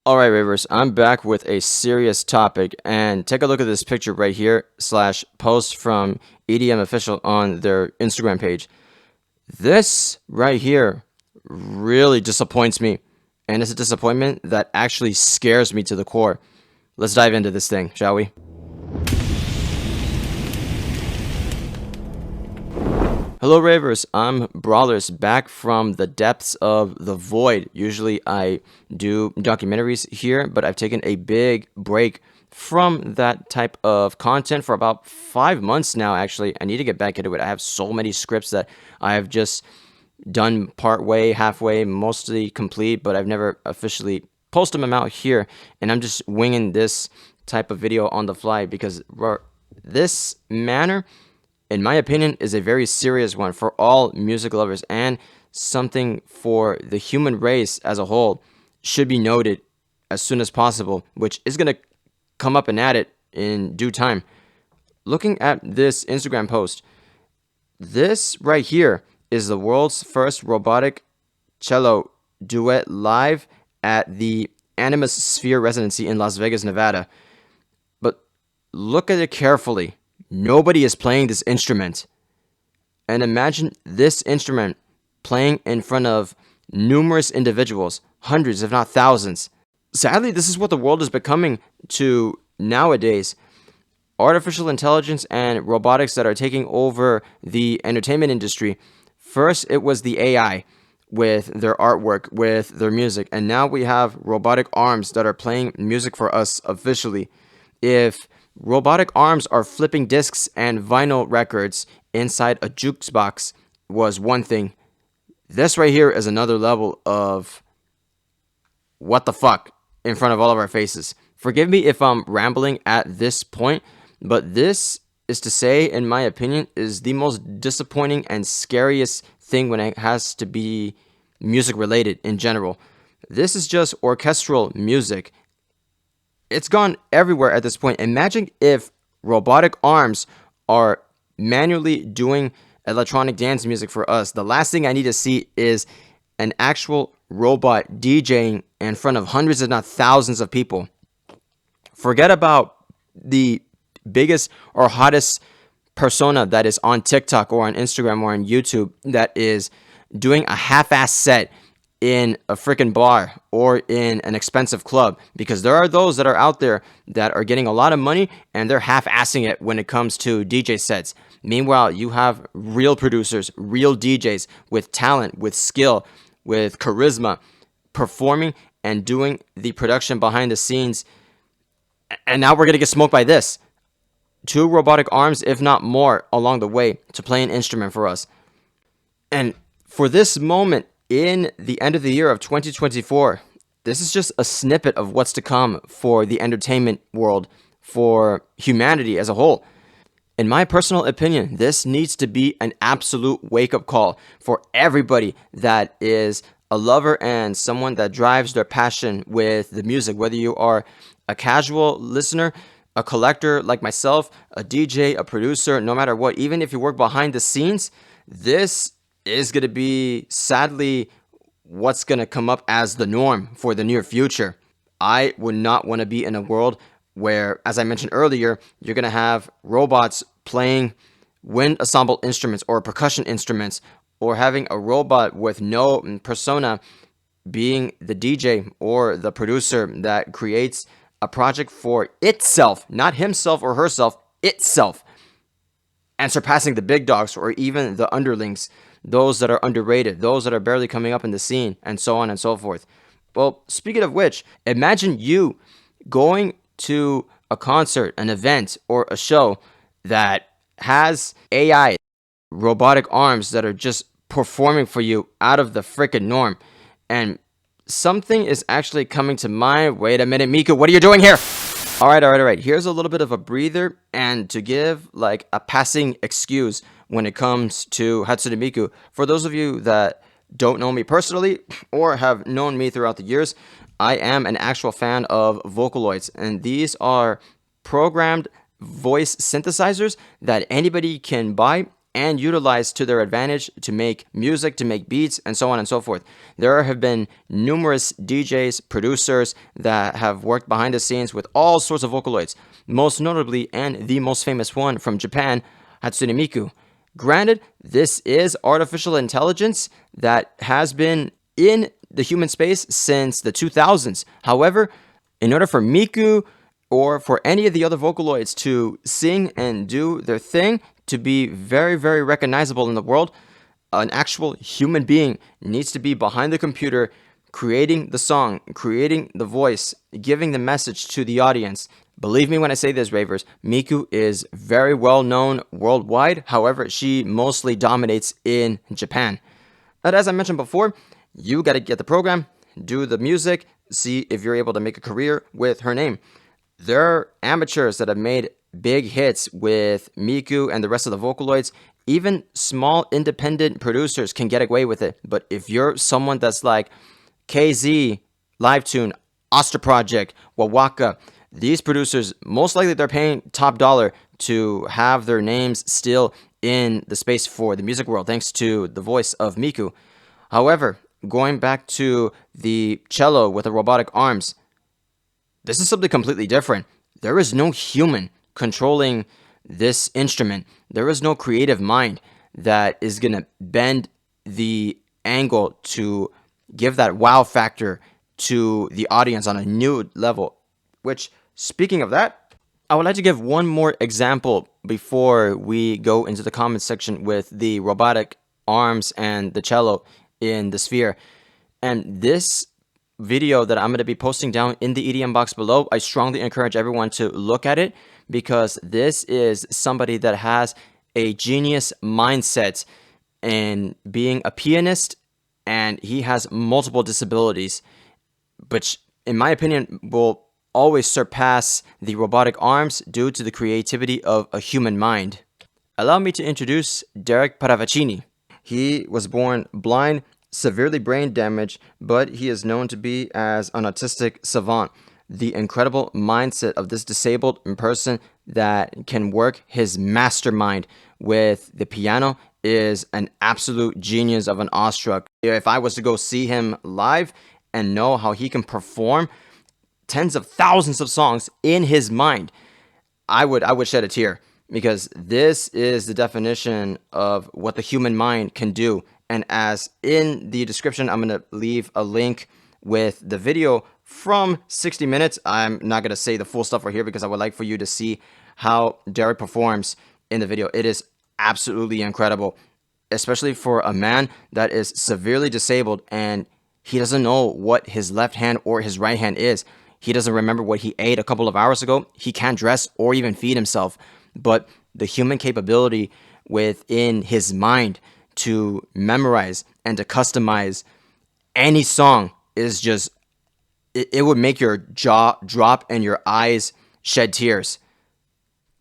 All right, Ravers, I'm back with a serious topic, and take a look at this picture right here, slash post from EDM Official on their Instagram page. This right here really disappoints me, and it's a disappointment that actually scares me to the core. Let's dive into this thing, shall we? Hello Ravers, I'm Brawlers, back from the depths of the void. Usually I do documentaries here, but I've taken a big break from that type of content for about 5 months now. Actually, I need to get back into it. I have so many scripts that I have just done part way, halfway, mostly complete, but I've never officially posted them out here, and I'm just winging this type of video on the fly because this manner, in my opinion, is a very serious one for all music lovers, and something for the human race as a whole should be noted as soon as possible, which is going to come up and at it in due time. Looking at this Instagram post, this right here is the world's first robotic cello duet live at the Anyma Sphere residency in Las Vegas, Nevada. But look at it carefully. Nobody is playing this instrument. And imagine this instrument playing in front of numerous individuals, hundreds if not thousands. Sadly, this is what the world is becoming to nowadays. Artificial intelligence and robotics that are taking over the entertainment industry. First, it was the AI with their artwork, with their music, and now we have robotic arms that are playing music for us officially. If robotic arms are flipping discs and vinyl records inside a jukebox was one thing, this right here is another level of what the fuck in front of all of our faces. Forgive me if I'm rambling at this point, but this is to say, in my opinion, is the most disappointing and scariest thing when it has to be music related in general. This is just orchestral music. It's gone everywhere at this point. Imagine if robotic arms are manually doing electronic dance music for us. The last thing I need to see is an actual robot DJing in front of hundreds if not thousands of people. Forget about the biggest or hottest persona that is on TikTok or on Instagram or on YouTube that is doing a half-ass set in a freaking bar or in an expensive club, because there are those that are out there that are getting a lot of money and they're half-assing it when it comes to DJ sets. Meanwhile, you have real producers, real DJs with talent, with skill, with charisma, performing and doing the production behind the scenes. And now we're going to get smoked by this. 2 robotic arms, if not more, along the way to play an instrument for us. And for this moment, in the end of the year of 2024, this is just a snippet of what's to come for the entertainment world, for humanity as a whole. In my personal opinion, this needs to be an absolute wake-up call for everybody that is a lover and someone that drives their passion with the music, whether you are a casual listener, a collector like myself, a DJ, a producer, no matter what, even if you work behind the scenes, this is going to be, sadly, what's going to come up as the norm for the near future. I would not want to be in a world where, as I mentioned earlier, you're going to have robots playing wind ensemble instruments or percussion instruments, or having a robot with no persona being the DJ or the producer that creates a project for itself, not himself or herself, itself, and surpassing the big dogs or even the underlings, those that are underrated, those that are barely coming up in the scene, and so on and so forth. Well, speaking of which, imagine you going to a concert, an event, or a show that has AI, robotic arms that are just performing for you out of the freaking norm. And something is actually coming to mind. Wait a minute, Miku, what are you doing here? All right. Here's a little bit of a breather, and to give like a passing excuse when it comes to Hatsune Miku. For those of you that don't know me personally or have known me throughout the years, I am an actual fan of Vocaloids, and these are programmed voice synthesizers that anybody can buy and utilized to their advantage to make music, to make beats, and so on and so forth. There have been numerous DJs, producers that have worked behind the scenes with all sorts of Vocaloids, most notably and the most famous one from Japan, Hatsune Miku. Granted, this is artificial intelligence that has been in the human space since the 2000s. However, in order for Miku or for any of the other Vocaloids to sing and do their thing, to be very, very recognizable in the world, an actual human being needs to be behind the computer, creating the song, creating the voice, giving the message to the audience. Believe me when I say this, ravers, Miku is very well known worldwide. However, she mostly dominates in Japan. But as I mentioned before, you got to get the program, do the music, see if you're able to make a career with her name. There are amateurs that have made big hits with Miku and the rest of the Vocaloids. Even small independent producers can get away with it. But if you're someone that's like KZ, Livetune, Oster Project, Wawaka, these producers, most likely they're paying top dollar to have their names still in the space for the music world, thanks to the voice of Miku. However, going back to the cello with the robotic arms, this is something completely different. There is no human controlling this instrument. There is no creative mind that is going to bend the angle to give that wow factor to the audience on a new level. Which, speaking of that, I would like to give one more example before we go into the comments section with the robotic arms and the cello in the sphere. And this video that I'm going to be posting down in the EDM box below, I strongly encourage everyone to look at it, because this is somebody that has a genius mindset in being a pianist, and he has multiple disabilities, which in my opinion will always surpass the robotic arms due to the creativity of a human mind. Allow me to introduce Derek Paravicini. He was born blind, severely brain damaged, but he is known to be as an autistic savant. The incredible mindset of this disabled person that can work his mastermind with the piano is an absolute genius of an awestruck. If I was to go see him live and know how he can perform tens of thousands of songs in his mind, I would shed a tear, because this is the definition of what the human mind can do. And as in the description, I'm going to leave a link with the video from 60 minutes. I'm not going to say the full stuff right here because I would like for you to see how Derek performs in the video. It is absolutely incredible, especially for a man that is severely disabled and he doesn't know what his left hand or his right hand is. He doesn't remember what he ate a couple of hours ago. He can't dress or even feed himself. But the human capability within his mind to memorize and to customize any song is just, it would make your jaw drop and your eyes shed tears.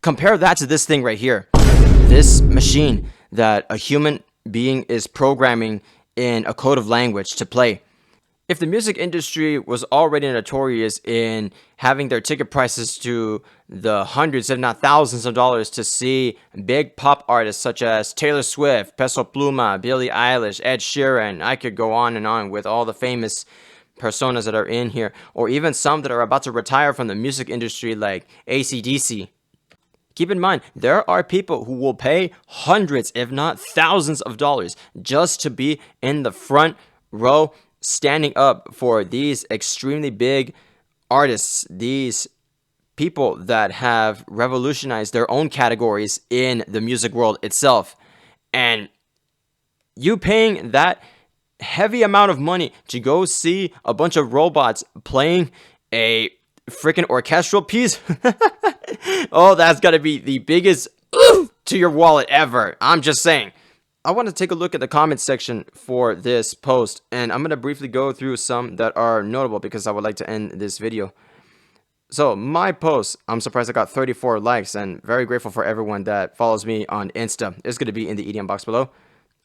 Compare that to this thing right here. This machine that a human being is programming in a code of language to play. If the music industry was already notorious in having their ticket prices to the hundreds, if not thousands of dollars to see big pop artists such as Taylor Swift, Peso Pluma, Billie Eilish, Ed Sheeran, I could go on and on with all the famous personas that are in here, or even some that are about to retire from the music industry like AC/DC. Keep in mind, there are people who will pay hundreds, if not thousands of dollars just to be in the front row, standing up for these extremely big artists, these people that have revolutionized their own categories in the music world itself. And you paying that heavy amount of money to go see a bunch of robots playing a freaking orchestral piece? Oh, that's gotta be the biggest oof to your wallet ever. I'm just saying. I want to take a look at the comments section for this post, and I'm going to briefly go through some that are notable because I would like to end this video. So my post, I'm surprised I got 34 likes, and very grateful for everyone that follows me on Insta. It's going to be in the EDM box below.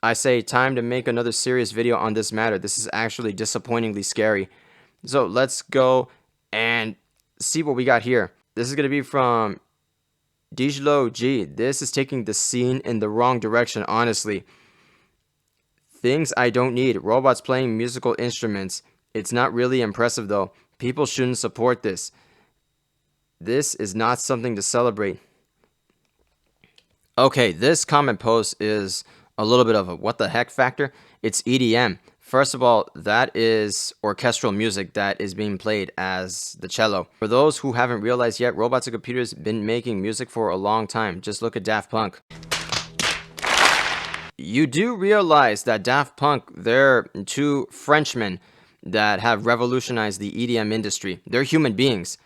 I say time to make another serious video on this matter. This is actually disappointingly scary. So let's go and see what we got here. This is going to be from Dijlo G, this is taking the scene in the wrong direction, honestly. Things I don't need. Robots playing musical instruments. It's not really impressive though. People shouldn't support this. This is not something to celebrate. Okay, this comment post is a little bit of a what the heck factor. It's EDM. First of all, that is orchestral music that is being played as the cello. For those who haven't realized yet, robots and computers have been making music for a long time. Just look at Daft Punk. You do realize that Daft Punk, they're two Frenchmen that have revolutionized the EDM industry. They're human beings.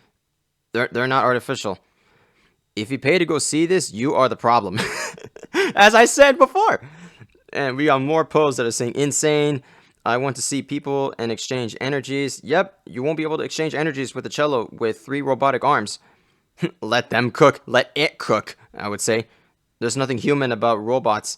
They're not artificial. If you pay to go see this, you are the problem. As I said before. And we got more posts that are saying insane. I want to see people and exchange energies. Yep, you won't be able to exchange energies with a cello with 3 robotic arms. Let them cook. Let it cook, I would say. There's nothing human about robots.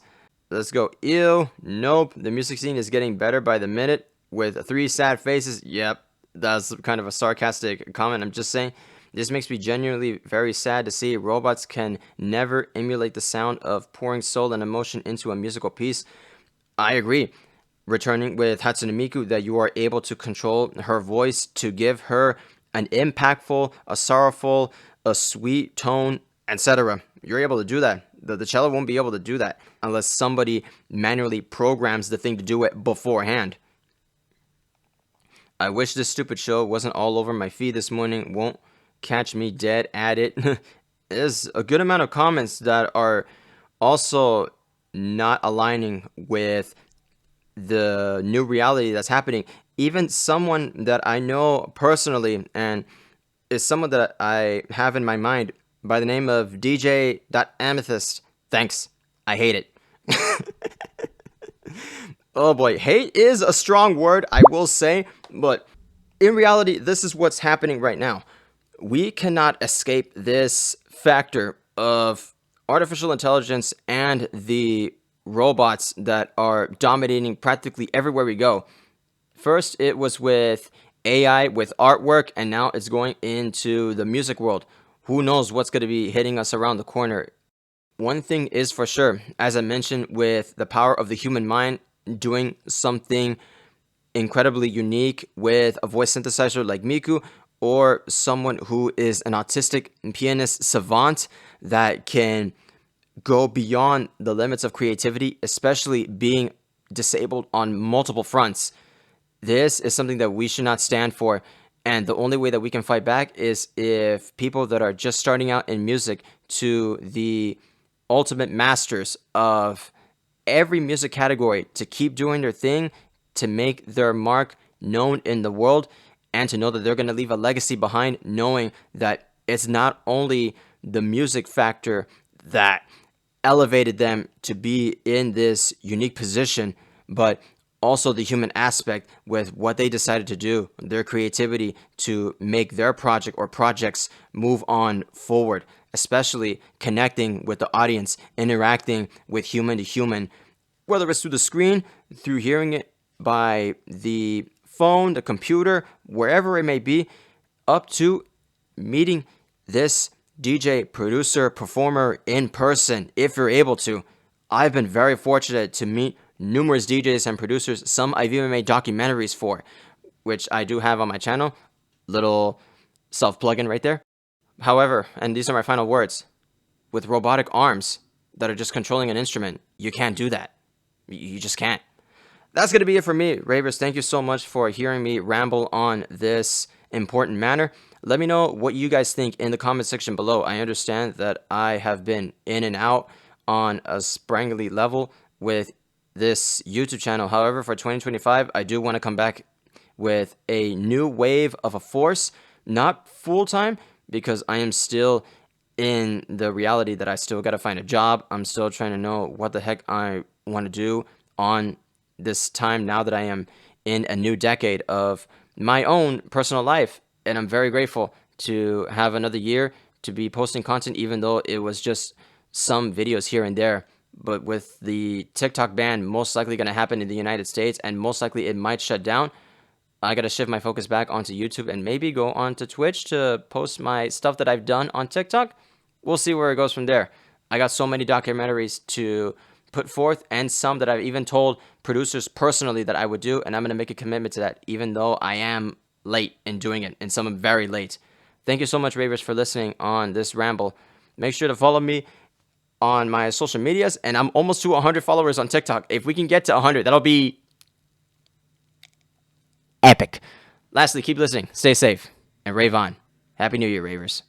Let's go. Ew. Nope. The music scene is getting better by the minute with 3 sad faces. Yep, that's kind of a sarcastic comment. I'm just saying. This makes me genuinely very sad to see robots can never emulate the sound of pouring soul and emotion into a musical piece. I agree. Returning with Hatsune Miku, that you are able to control her voice to give her an impactful, a sorrowful, a sweet tone, etc. You're able to do that. The cello won't be able to do that unless somebody manually programs the thing to do it beforehand. I wish this stupid show wasn't all over my feed this morning. Won't catch me dead at it. There's a good amount of comments that are also not aligning with the new reality that's happening. Even someone that I know personally and is someone that I have in my mind by the name of DJ.Amythest. Thanks. I hate it. Oh boy, hate is a strong word, I will say, but in reality, this is what's happening right now. We cannot escape this factor of artificial intelligence and the robots that are dominating practically everywhere we go. First, it was with AI, with artwork, and now it's going into the music world. Who knows what's going to be hitting us around the corner? One thing is for sure, as I mentioned, with the power of the human mind doing something incredibly unique with a voice synthesizer like Miku, or someone who is an autistic pianist savant that can go beyond the limits of creativity, especially being disabled on multiple fronts. This is something that we should not stand for. And the only way that we can fight back is if people that are just starting out in music to the ultimate masters of every music category to keep doing their thing, to make their mark known in the world, and to know that they're going to leave a legacy behind, knowing that it's not only the music factor that elevated them to be in this unique position, but also the human aspect with what they decided to do, their creativity to make their project or projects move on forward, especially connecting with the audience, interacting with human to human, whether it's through the screen, through hearing it by the phone, the computer, wherever it may be, up to meeting this DJ, producer, performer in person, if you're able to. I've been very fortunate to meet numerous DJs and producers. Some I've even made documentaries for, which I do have on my channel. Little self-plug-in right there. However, and these are my final words, with robotic arms that are just controlling an instrument, you can't do that. You just can't. That's going to be it for me, Ravers. Thank you so much for hearing me ramble on this important matter. Let me know what you guys think in the comment section below. I understand that I have been in and out on a sprangly level with this YouTube channel. However, for 2025, I do want to come back with a new wave of a force, not full-time, because I am still in the reality that I still got to find a job. I'm still trying to know what the heck I want to do on this time now that I am in a new decade of my own personal life. And I'm very grateful to have another year to be posting content, even though it was just some videos here and there. But with the TikTok ban most likely going to happen in the United States, and most likely it might shut down, I got to shift my focus back onto YouTube and maybe go onto Twitch to post my stuff that I've done on TikTok. we'll see where it goes from there. I got so many documentaries to put forth, and some that I've even told producers personally that I would do, and I'm going to make a commitment to that, even though I am late in doing it, and some are very late. Thank you so much, Ravers, for listening on this ramble. Make sure to follow me on my social medias, and I'm almost to 100 followers on TikTok. If we can get to 100, that'll be epic. Lastly, keep listening, stay safe, and rave on. Happy New Year, Ravers.